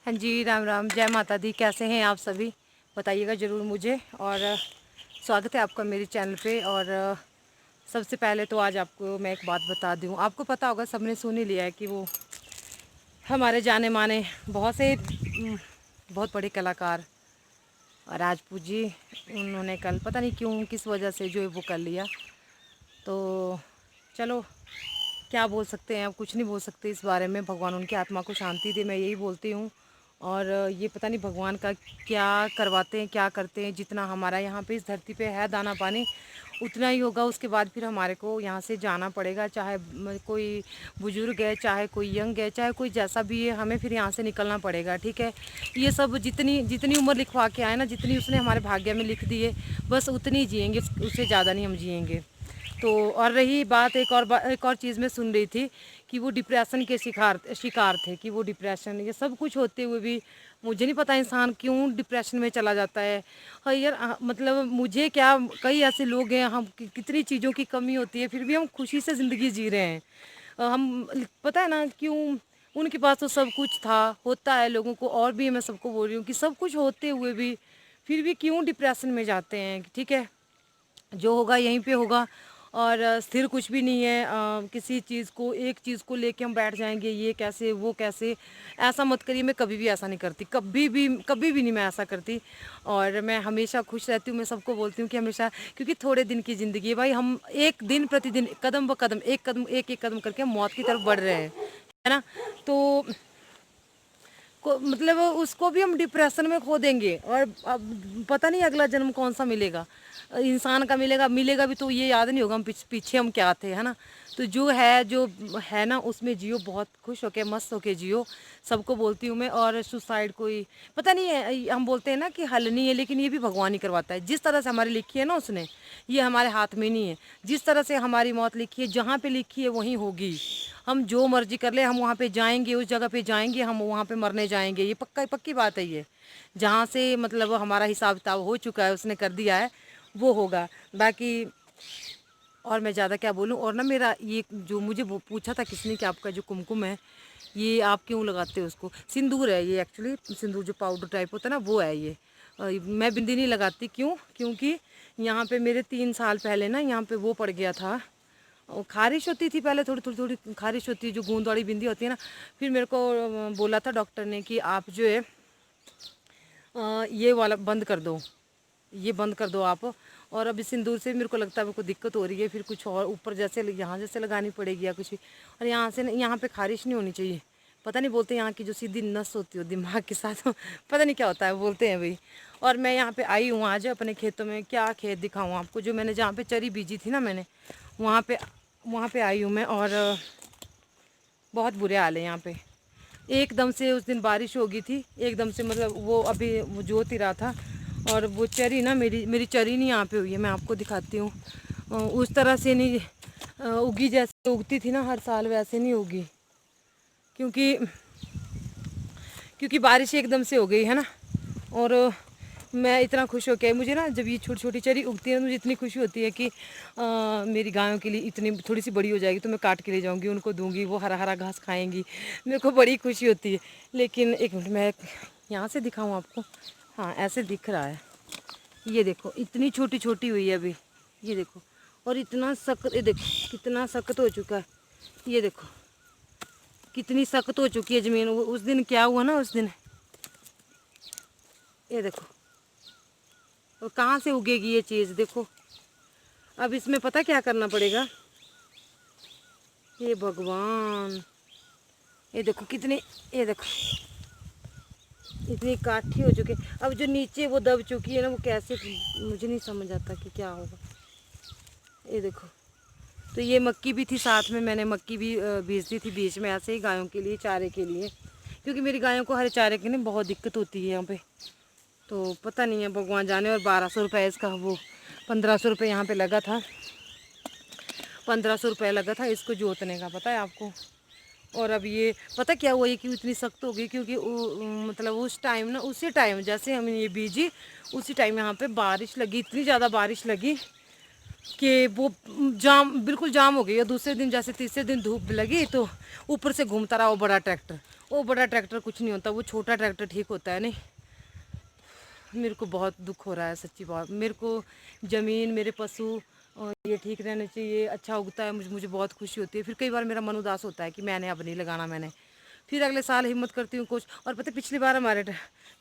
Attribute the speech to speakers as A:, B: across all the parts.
A: हाँ जी, राम राम, जय माता दी। कैसे हैं आप सभी? बताइएगा ज़रूर मुझे। और स्वागत है आपका मेरे चैनल पे। और सबसे पहले तो आज आपको मैं एक बात बता दूँ। आपको पता होगा, सबने सुन ही लिया है कि वो हमारे जाने माने बहुत बड़े कलाकार राजपूत जी, उन्होंने कल पता नहीं क्यों किस वजह से जो है वो कर लिया। तो चलो, क्या बोल सकते हैं, अब कुछ नहीं बोल सकते इस बारे में। भगवान उनकी आत्मा को शांति दे, मैं यही बोलती हूँ। और ये पता नहीं भगवान का क्या करवाते हैं, क्या करते हैं। जितना हमारा यहाँ पे इस धरती पे है दाना पानी, उतना ही होगा। उसके बाद फिर हमारे को यहाँ से जाना पड़ेगा। चाहे कोई बुजुर्ग है, चाहे कोई यंग है, चाहे कोई जैसा भी है, हमें फिर यहाँ से निकलना पड़ेगा। ठीक है, ये सब जितनी जितनी उम्र लिखवा के आए ना, जितनी उसने हमारे भाग्य में लिख दी है, बस उतनी ही जिएंगे, उससे ज़्यादा नहीं हम जिएंगे। तो और रही बात, एक और चीज़ मैं सुन रही थी कि वो डिप्रेशन के शिकार थे, कि वो डिप्रेशन, ये सब कुछ होते हुए भी मुझे नहीं पता इंसान क्यों डिप्रेशन में चला जाता है। हाँ यार, मतलब मुझे क्या, कई ऐसे लोग हैं, हम कितनी चीज़ों की कमी होती है फिर भी हम खुशी से ज़िंदगी जी रहे हैं। हम, पता है ना क्यों? उनके पास तो सब कुछ था, होता है लोगों को। और भी मैं सबको बोल रही हूँ कि सब कुछ होते हुए भी फिर भी क्यों डिप्रेशन में जाते हैं। ठीक है, जो होगा यहीं पे होगा। और स्थिर कुछ भी नहीं है। किसी चीज़ को, एक चीज़ को लेके हम बैठ जाएंगे, ये कैसे वो कैसे। ऐसा मत करिए, मैं कभी भी ऐसा नहीं करती, कभी भी नहीं मैं ऐसा करती। और मैं हमेशा खुश रहती हूँ। मैं सबको बोलती हूँ कि हमेशा, क्योंकि थोड़े दिन की ज़िंदगी है भाई। हम एक दिन प्रतिदिन, कदम ब कदम, एक एक कदम करके हम मौत की तरफ बढ़ रहे हैं, है ना। तो को मतलब उसको भी हम डिप्रेशन में खो देंगे। और अब पता नहीं अगला जन्म कौन सा मिलेगा, इंसान का मिलेगा भी तो ये याद नहीं होगा हम पीछे हम क्या थे, है ना। तो जो है ना, उसमें जियो, बहुत खुश होके मस्त होके जियो। सबको बोलती हूँ मैं। और सुसाइड कोई पता नहीं है, हम बोलते हैं ना कि हल नहीं है, लेकिन ये भी भगवान ही करवाता है। जिस तरह से हमारी लिखी है ना उसने, ये हमारे हाथ में नहीं है। जिस तरह से हमारी मौत लिखी है, जहाँ पे लिखी है वहीं होगी। हम जो मर्जी कर ले, हम वहाँ पे जाएंगे, उस जगह पे जाएंगे, हम वहाँ पे मरने जाएंगे। ये पक्की बात है ये। जहाँ से मतलब हमारा हिसाब किताब हो चुका है, उसने कर दिया है, वो होगा। बाकी और मैं ज़्यादा क्या बोलूँ। और ना, मेरा ये जो मुझे वो पूछा था किसने कि आपका जो कुमकुम है, ये आप क्यों लगाते हो उसको? सिंदूर है ये, एक्चुअली सिंदूर जो पाउडर टाइप होता है ना, वो है ये। मैं बिंदी नहीं लगाती। क्यों? क्योंकि यहाँ पे मेरे 3 साल पहले ना, यहाँ पे वो पड़ गया था। और खारिश होती थी पहले, थोड़ी थोड़ी थोड़ी खारिश होती है, जो गूंद वाली बिंदी होती है ना। फिर मेरे को बोला था डॉक्टर ने कि आप जो है ये वाला बंद कर दो, ये बंद कर दो आप। और अभी सिंदूर से मेरे को लगता है मेरे को दिक्कत हो रही है। फिर कुछ और ऊपर जैसे यहाँ जैसे लगानी पड़ेगी या कुछ भी। और यहाँ से, यहाँ पे खारिश नहीं होनी चाहिए। पता नहीं, बोलते हैं यहाँ की जो सीधी नस होती है दिमाग के साथ पता नहीं क्या होता है, बोलते हैं भाई। और मैं यहाँ पे आई हूँ आज अपने खेतों में। क्या खेत दिखाऊँ आपको, जो मैंने जहाँ पे चरी बीजी थी ना मैंने, वहाँ पे आई हूँ मैं। और बहुत बुरे हाल है यहाँ पे। एकदम से उस दिन बारिश हो गई थी, एकदम से, मतलब वो अभी वो जोत ही रहा था। और वो चरी ना, मेरी चरी नहीं यहाँ पे हुई है, मैं आपको दिखाती हूँ। उस तरह से नहीं उगी, जैसे उगती थी ना हर साल, वैसे नहीं उगी। क्योंकि क्योंकि बारिश एकदम से हो गई है ना। और मैं इतना खुश हो के, मुझे ना जब ये छोटी छोटी चरी उगती है, मुझे इतनी खुशी होती है कि मेरी गायों के लिए इतनी थोड़ी सी बड़ी हो जाएगी तो मैं काट के ले जाऊंगी, उनको दूंगी, वो हरा हरा घास खाएंगी। मेरे को बड़ी खुशी होती है। लेकिन एक मिनट, मैं यहाँ से दिखाऊँ आपको। हाँ, ऐसे दिख रहा है। ये देखो, इतनी छोटी छोटी हुई है अभी, ये देखो। और इतना सख्त, ये देखो कितना सख्त हो चुका है। ये देखो कितनी सख्त हो चुकी है ज़मीन। उस दिन क्या हुआ ना, उस दिन ये देखो। और कहाँ से उगेगी ये चीज़, देखो। अब इसमें पता क्या करना पड़ेगा, ये भगवान, ये देखो कितनी, ये देखो इतनी काठी हो चुकी है। अब जो नीचे वो दब चुकी है ना, वो कैसे, मुझे नहीं समझ आता कि क्या होगा। ये देखो। तो ये मक्की भी थी साथ में, मैंने मक्की भी बीज दी थी बीच में, ऐसे ही गायों के लिए, चारे के लिए। क्योंकि मेरी गायों को हरे चारे की ना बहुत दिक्कत होती है यहाँ पे। तो पता नहीं है, भगवान जाने। और 1200 रुपये इसका, वो 1500 रुपये यहाँ पे लगा था। 1500 रुपये लगा था इसको जोतने का, पता है आपको। और अब ये पता क्या हुआ, ये क्यों इतनी सख्त हो गई? क्योंकि मतलब उस टाइम ना, उसी टाइम जैसे हम ये बीजी, उसी टाइम यहाँ पे बारिश लगी, इतनी ज़्यादा बारिश लगी कि वो बिल्कुल जाम हो गई। और दूसरे दिन, जैसे तीसरे दिन धूप लगी, तो ऊपर से घूमता रहा वो बड़ा ट्रैक्टर, वो बड़ा ट्रैक्टर कुछ नहीं होता, वो छोटा ट्रैक्टर ठीक होता है। नहीं, मेरे को बहुत दुख हो रहा है सच्ची बात। मेरे को ज़मीन, मेरे पशु ये ठीक रहने चाहिए, अच्छा उगता है, मुझे बहुत खुशी होती है। फिर कई बार मेरा मन उदास होता है कि मैंने अब नहीं लगाना, मैंने फिर अगले साल हिम्मत करती हूँ कुछ। और पता है पिछली बार हमारे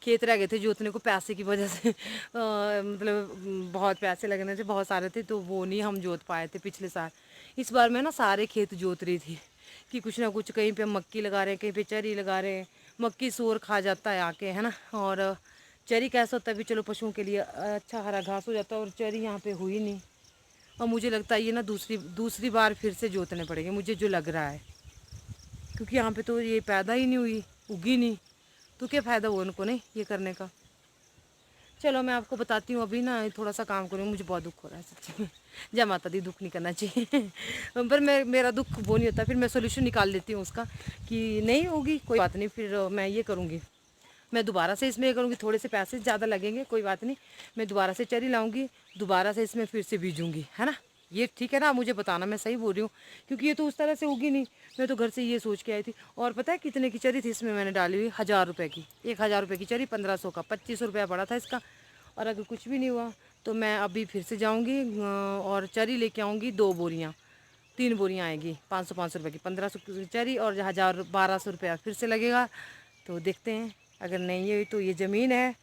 A: खेत रह गए थे जोतने को पैसे की वजह से मतलब बहुत पैसे लगने थे, बहुत सारे थे, तो वो नहीं हम जोत पाए थे पिछले साल। इस बार मैं ना सारे खेत जोत रही थी कि कुछ ना कुछ, कहीं पे हम मक्की लगा रहे हैं, कहीं पे चरी लगा रहे हैं। मक्की शोर खा जाता है आके, है ना। और चरी कैसा होता है भी, चलो पशुओं के लिए अच्छा हरा घास हो जाता है, और चरी यहाँ पे हुई नहीं। और मुझे लगता है ये ना दूसरी बार फिर से जोतने पड़ेंगे, मुझे जो लग रहा है, क्योंकि यहाँ पे तो ये पैदा ही नहीं हुई, उगी नहीं, तो क्या फ़ायदा हुआ उनको नहीं ये करने का। चलो मैं आपको बताती हूँ, अभी ना थोड़ा सा काम करूँगी, मुझे बहुत दुख हो रहा है सच्ची में। जय माता दी, दुख नहीं करना चाहिए पर मेरा दुख वो नहीं होता, फिर मैं सोल्यूशन निकाल लेती हूँ उसका कि नहीं होगी कोई बात नहीं, फिर मैं ये करूँगी, मैं दोबारा से इसमें ये करूँगी। थोड़े से पैसे ज़्यादा लगेंगे, कोई बात नहीं, मैं दोबारा से चरी लाऊँगी, दोबारा से इसमें फिर से बीजूँगी, है ना। ये ठीक है ना, मुझे बताना मैं सही बोल रही हूँ, क्योंकि ये तो उस तरह से उगी नहीं। मैं तो घर से ये सोच के आई थी। और पता है कितने की चरी थी इसमें मैंने डाली हुई? 1000 रुपये की। 1000 रुपये की चरी 1500 का, 25 रुपया पड़ा था इसका। और अगर कुछ भी नहीं हुआ तो मैं अभी फिर से जाऊँगी और चरी लेके आऊँगी 2 बोरियाँ, 3 बोरियाँ आएगी, 500 रुपये की, 1500 की चरी और 1200 रुपया फिर से लगेगा। तो देखते हैं, अगर नहीं हुई तो ये ज़मीन है,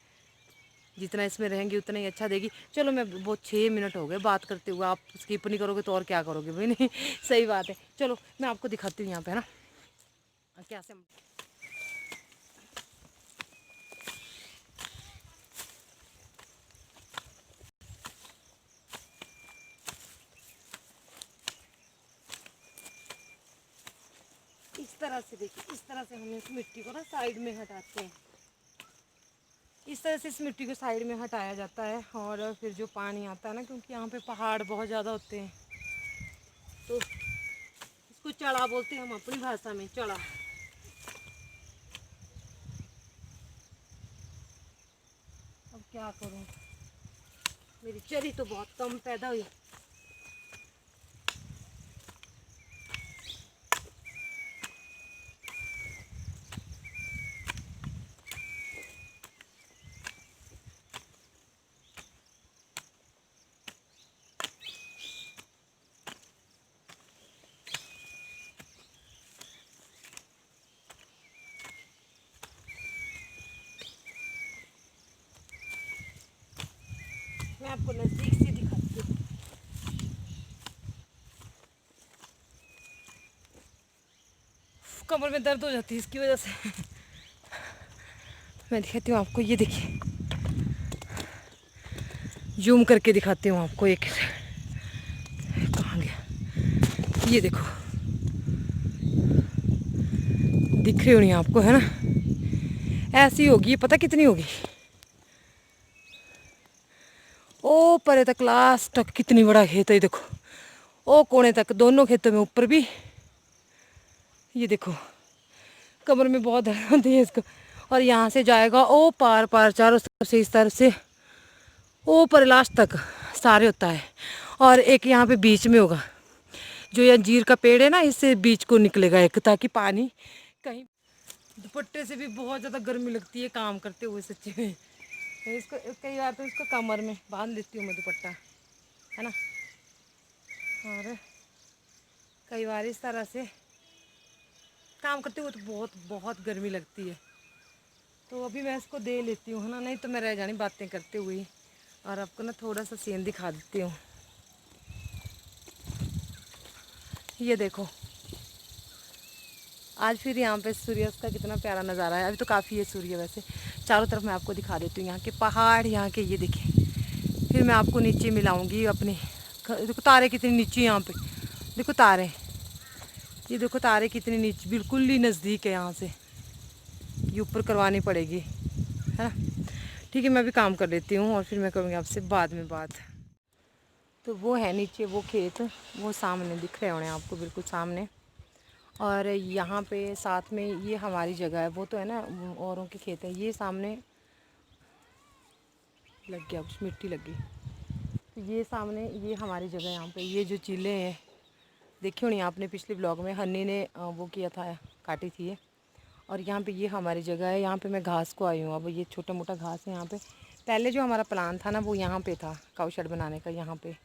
A: जितना इसमें रहेंगी उतना ही अच्छा देगी। चलो मैं बहुत 6 मिनट हो गए बात करते हुए, आप स्किप नहीं करोगे तो और क्या करोगे भाई, नहीं सही बात है। चलो मैं आपको दिखाती हूँ यहाँ पे, है ना क्या से। इस तरह से देखिए, इस तरह से हम इस मिट्टी को ना साइड में हटाते हैं। इस तरह से इस मिट्टी को साइड में हटाया जाता है, और फिर जो पानी आता है ना, क्योंकि यहाँ पे पहाड़ बहुत ज़्यादा होते हैं, तो इसको चढ़ा बोलते हैं हम अपनी भाषा में, चढ़ा। अब क्या करूँ, मेरी चरी तो बहुत कम पैदा हुई। मैं आपको नज़दीक से दिखाती हूँ। कमर में दर्द हो जाती है इसकी वजह से। मैं दिखाती हूँ आपको, ये देखिए, जूम करके दिखाती हूँ आपको। एक कहाँ गया, ये देखो, दिख रही होनी आपको, है ना। ऐसी होगी, पता कितनी होगी, ओ परे तक, लास्ट तक कितनी बड़ा खेत है, देखो ओ कोने तक, दोनों खेतों में ऊपर भी। ये देखो, कमर में बहुत दर्द होती है इसको। और यहाँ से जाएगा ओ पार पार, चारों तरफ से, इस तरफ से ओ पर लास्ट तक सारे होता है। और एक यहाँ पे बीच में होगा, जो ये अंजीर का पेड़ है ना, इससे बीच को निकलेगा एक, ताकि पानी कहीं। दुपट्टे से भी बहुत ज़्यादा गर्मी लगती है काम करते हुए सच्ची में। तो इसको कई बार तो इसको कमर में बांध लेती हूँ मैं दुपट्टा, है ना। और कई बार इस तरह से काम करते हुए तो बहुत बहुत गर्मी लगती है, तो अभी मैं इसको दे लेती हूँ, है ना, नहीं तो मैं रह जानी बातें करते हुए ही। और आपको ना थोड़ा सा सीन दिखा देती हूँ, ये देखो, आज फिर यहाँ पे सूर्यास्त का कितना प्यारा नज़ारा है। अभी तो काफ़ी है सूर्य वैसे। चारों तरफ मैं आपको दिखा देती हूँ, यहाँ के पहाड़, यहाँ के ये देखिए। फिर मैं आपको नीचे मिलाऊंगी अपने, देखो तारे कितने नीचे यहाँ पे, देखो तारे, ये देखो तारे कितने नीचे, बिल्कुल ही नज़दीक है यहाँ से। ये ऊपर करवानी पड़ेगी, है ना। ठीक है, मैं भी काम कर लेती हूँ और फिर मैं करूँगी आपसे बाद में बात। तो वो है नीचे वो खेत, वो सामने दिख रहे होने आपको, बिल्कुल सामने। और यहाँ पे साथ में ये हमारी जगह है, वो तो है ना औरों के खेत है। ये सामने लग गया, कुछ मिट्टी लग गई। तो ये सामने ये हमारी जगह है, यहाँ पे ये जो चीलें हैं देखी होनी आपने पिछले ब्लॉग में, हन्नी ने वो किया था, काटी थी ये। और यहाँ पे ये हमारी जगह है, यहाँ पे मैं घास को आई हूँ। अब ये छोटा मोटा घास है यहाँ पे। पहले जो हमारा प्लान था ना वो यहाँ पे था, काऊ शेड बनाने का। यहाँ पे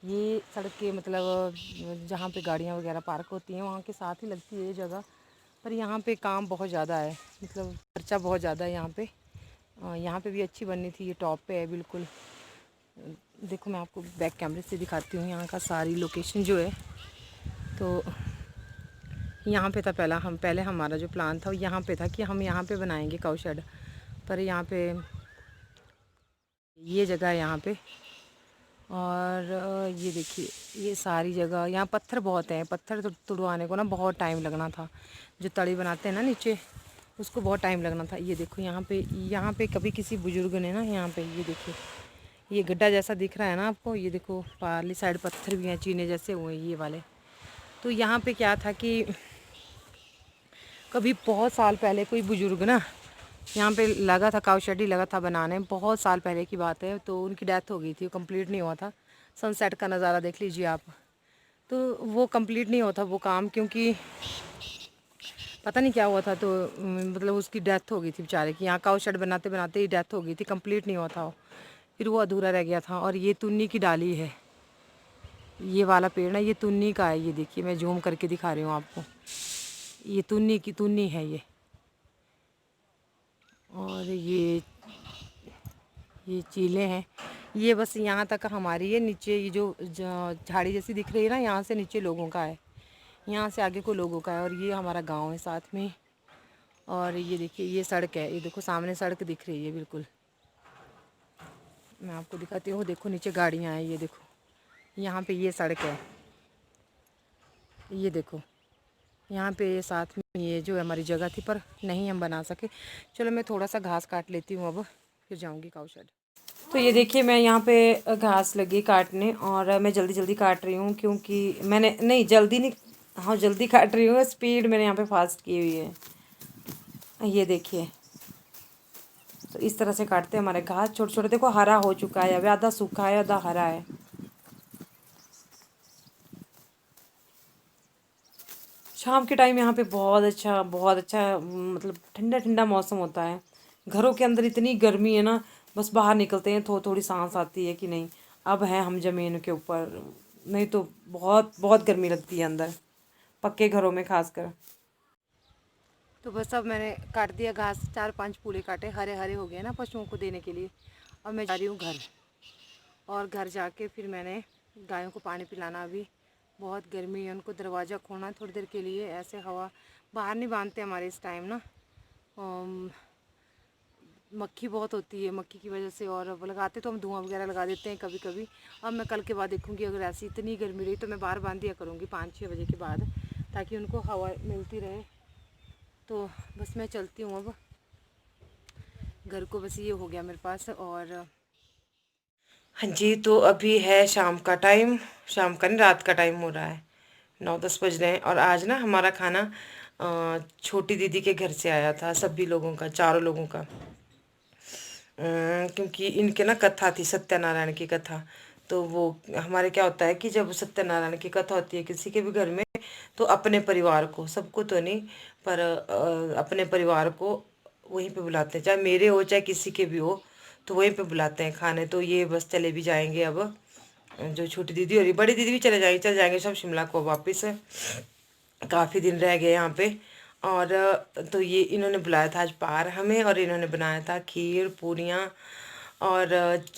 A: ये सड़क के मतलब जहाँ पे गाड़ियाँ वगैरह पार्क होती हैं वहाँ के साथ ही लगती है ये जगह। पर यहाँ पे काम बहुत ज़्यादा है, मतलब खर्चा बहुत ज़्यादा है यहाँ पे। यहाँ पे भी अच्छी बननी थी, ये टॉप पे है बिल्कुल। देखो मैं आपको बैक कैमरे से दिखाती हूँ यहाँ का सारी लोकेशन जो है। तो यहाँ पे था पहले हमारा जो प्लान था वो यहाँ पे था कि हम यहाँ पे बनाएंगे काऊ शेड। पर यहाँ पे ये जगह है यहाँ पे। और ये देखिए ये सारी जगह, यहाँ पत्थर बहुत हैं। पत्थर तुड़वाने को ना बहुत टाइम लगना था। जो तड़ी बनाते हैं ना नीचे, उसको बहुत टाइम लगना था। ये देखो यहाँ पे कभी किसी बुज़ुर्ग ने ना, यहाँ पे ये देखिए ये गड्ढा जैसा दिख रहा है ना आपको, ये देखो पारली साइड पत्थर भी हैं चीने जैसे हुए ये वाले। तो यहाँ पे क्या था कि कभी बहुत साल पहले कोई बुज़ुर्ग ना यहाँ पे लगा था, काऊ शेड ही लगा था बनाने, बहुत साल पहले की बात है। तो उनकी डेथ हो गई थी, कंप्लीट नहीं हुआ था। सनसेट का नज़ारा देख लीजिए आप। तो वो कंप्लीट नहीं हुआ था वो काम, क्योंकि पता नहीं क्या हुआ था। तो मतलब उसकी डेथ हो गई थी बेचारे की। यहाँ काऊ शेड बनाते बनाते ही डेथ हो गई थी, कंप्लीट नहीं हुआ था। फिर वो अधूरा रह गया था। और ये तुन्नी की डाली है, ये वाला पेड़ ना ये तुन्नी का है। ये देखिए मैं जूम करके दिखा रही हूँ आपको, ये तुन्नी की तुन्नी है ये। और ये चीले हैं। ये बस यहाँ तक हमारी है, नीचे ये जो झाड़ी जैसी दिख रही है ना, यहाँ से नीचे लोगों का है, यहाँ से आगे को लोगों का है। और ये हमारा गांव है साथ में। और ये देखिए ये सड़क है, ये देखो सामने सड़क दिख रही है बिल्कुल। मैं आपको दिखाती हूँ, देखो नीचे गाड़ियाँ हैं, ये देखो यहाँ पे ये सड़क है। ये देखो यहाँ पे ये साथ में ये जो हमारी जगह थी, पर नहीं हम बना सके। चलो मैं थोड़ा सा घास काट लेती हूँ, अब फिर जाऊँगी काऊ शेड। तो ये देखिए मैं यहाँ पे घास लगी काटने, और मैं जल्दी जल्दी काट रही हूँ क्योंकि मैंने नहीं जल्दी नहीं, हाँ जल्दी काट रही हूँ, स्पीड मैंने यहाँ पे फास्ट की हुई है। ये देखिए तो इस तरह से काटते हैं हमारे घास छोटे छोटे। देखो हरा हो चुका है, अभी आधा सूखा है आधा हरा है। शाम के टाइम यहाँ पे बहुत अच्छा मतलब ठंडा ठंडा मौसम होता है। घरों के अंदर इतनी गर्मी है ना, बस बाहर निकलते हैं थोड़ी सांस आती है कि नहीं अब है हम ज़मीन के ऊपर, नहीं तो बहुत बहुत गर्मी लगती है अंदर, पक्के घरों में खासकर। तो बस अब मैंने काट दिया घास, 4-5 पूले काटे, हरे हरे हो गए ना पशुओं को देने के लिए। अब मैं जा रही हूँ घर, और घर जाके फिर मैंने गायों को पानी पिलाना। अभी बहुत गर्मी है, उनको दरवाज़ा खोलना थोड़ी देर के लिए, ऐसे हवा बाहर नहीं बांधते हमारे इस टाइम ना। मक्खी बहुत होती है, मक्खी की वजह से। और लगाते तो हम धुआं वगैरह लगा देते हैं कभी कभी। अब मैं कल के बाद देखूँगी, अगर ऐसी इतनी गर्मी रही तो मैं बाहर बांध दिया करूँगी 5-6 बजे के बाद, ताकि उनको हवा मिलती रहे। तो बस मैं चलती हूँ अब घर को, बस ये हो गया मेरे पास। और हाँ जी, तो अभी है शाम का टाइम, शाम का नहीं रात का टाइम हो रहा है, 9-10 बज रहे हैं। और आज ना हमारा खाना छोटी दीदी के घर से आया था, सभी लोगों का, चारों लोगों का। क्योंकि इनके ना कथा थी, सत्यनारायण की कथा। तो वो हमारे क्या होता है कि जब सत्यनारायण की कथा होती है किसी के भी घर में, तो अपने परिवार को, सबको तो नहीं पर अपने परिवार को वहीं पे बुलाते हैं, चाहे मेरे हो चाहे किसी के भी हो, तो वहीं पे बुलाते हैं खाने। तो ये बस चले भी जाएंगे अब, जो छोटी दीदी हो रही, बड़ी दीदी भी चल जाएंगे सब शिमला को वापस। काफ़ी दिन रह गए यहाँ पे। और तो ये इन्होंने बुलाया था आज बाहर हमें, और इन्होंने बनाया था खीर पूरियाँ और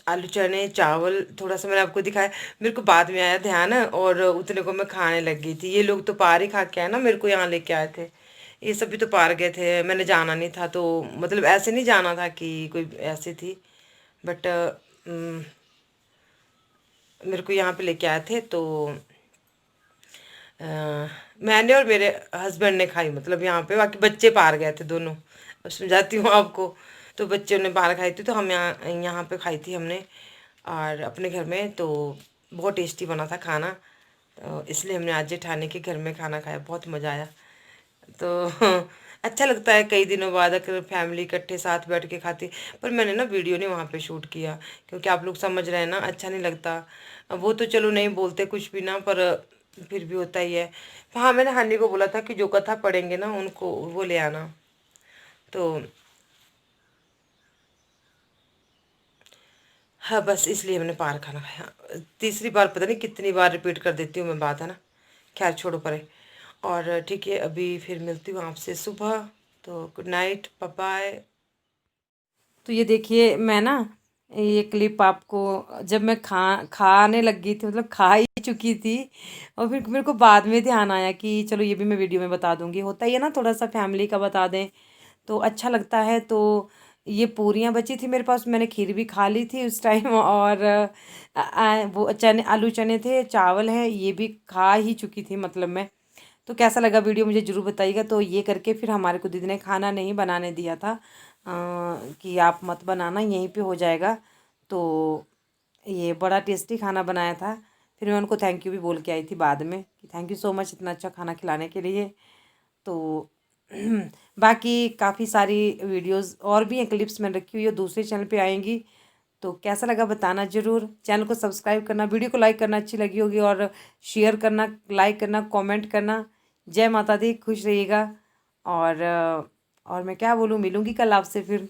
A: आलू चने चावल। थोड़ा सा मैंने आपको दिखाया, मेरे को बाद में आया ध्यान, और उतने को मैं खाने लग गई थी। ये लोग तो पार ही खा के आए ना, मेरे को यहाँ लेके आए थे। ये सभी तो पार गए थे, मैंने जाना नहीं था। तो मतलब ऐसे नहीं जाना था कि कोई ऐसे थी, बट मेरे को यहाँ पे लेके आए थे। तो मैंने और मेरे हस्बैंड ने खाई, मतलब यहाँ पे, बाकी बच्चे पार गए थे दोनों। अब समझाती हूँ आपको। तो बच्चों ने बाहर खाई थी, तो हम यहाँ यहाँ पे खाई थी हमने, और अपने घर में। तो बहुत टेस्टी बना था खाना, तो इसलिए हमने आज जेठानी के घर में खाना खाया, बहुत मज़ा आया। तो अच्छा लगता है कई दिनों बाद अगर फैमिली इकट्ठे साथ बैठ के खाती। पर मैंने ना वीडियो नहीं वहाँ पे शूट किया, क्योंकि आप लोग समझ रहे हैं ना, अच्छा नहीं लगता। वो तो चलो नहीं बोलते कुछ भी ना, पर फिर भी होता ही है। हाँ मैंने हनी को बोला था कि जो कथा पढ़ेंगे ना उनको वो ले आना, तो हाँ, बस इसलिए हमने पार खाना खाया। तीसरी बार पता नहीं कितनी बार रिपीट कर देती हूँ मैं बात, है ना। खैर छोड़ो परे। और ठीक है, अभी फिर मिलती हूँ आपसे सुबह। तो गुड नाइट, बाय बाय। तो ये देखिए, मैं ना ये क्लिप आपको, जब मैं खाने लग गई थी, मतलब खा ही चुकी थी, और फिर मेरे को बाद में ध्यान आया कि चलो ये भी मैं वीडियो में बता दूंगी। होता ही है ना, थोड़ा सा फैमिली का बता दें तो अच्छा लगता है। तो ये पूरियां बची थी मेरे पास, मैंने खीर भी खा ली थी उस टाइम, और वो चने, आलू चने थे, चावल है, ये भी खा ही चुकी थी मतलब मैं। तो कैसा लगा वीडियो मुझे ज़रूर बताइएगा। तो ये करके फिर हमारे को दीदी ने खाना नहीं बनाने दिया था, कि आप मत बनाना, यहीं पे हो जाएगा। तो ये बड़ा टेस्टी खाना बनाया था। फिर मैं उनको थैंक यू भी बोल के आई थी बाद में, कि थैंक यू सो मच इतना अच्छा खाना खिलाने के लिए। तो बाकी काफ़ी सारी वीडियोस और भी हैं, क्लिप्स मैंने रखी हुई है, दूसरे चैनल पे आएंगी। तो कैसा लगा बताना ज़रूर। चैनल को सब्सक्राइब करना, वीडियो को लाइक करना अच्छी लगी होगी, और शेयर करना, लाइक करना, कमेंट करना। जय माता दी, खुश रहिएगा। और मैं क्या बोलूँ, मिलूँगी कल आपसे फिर।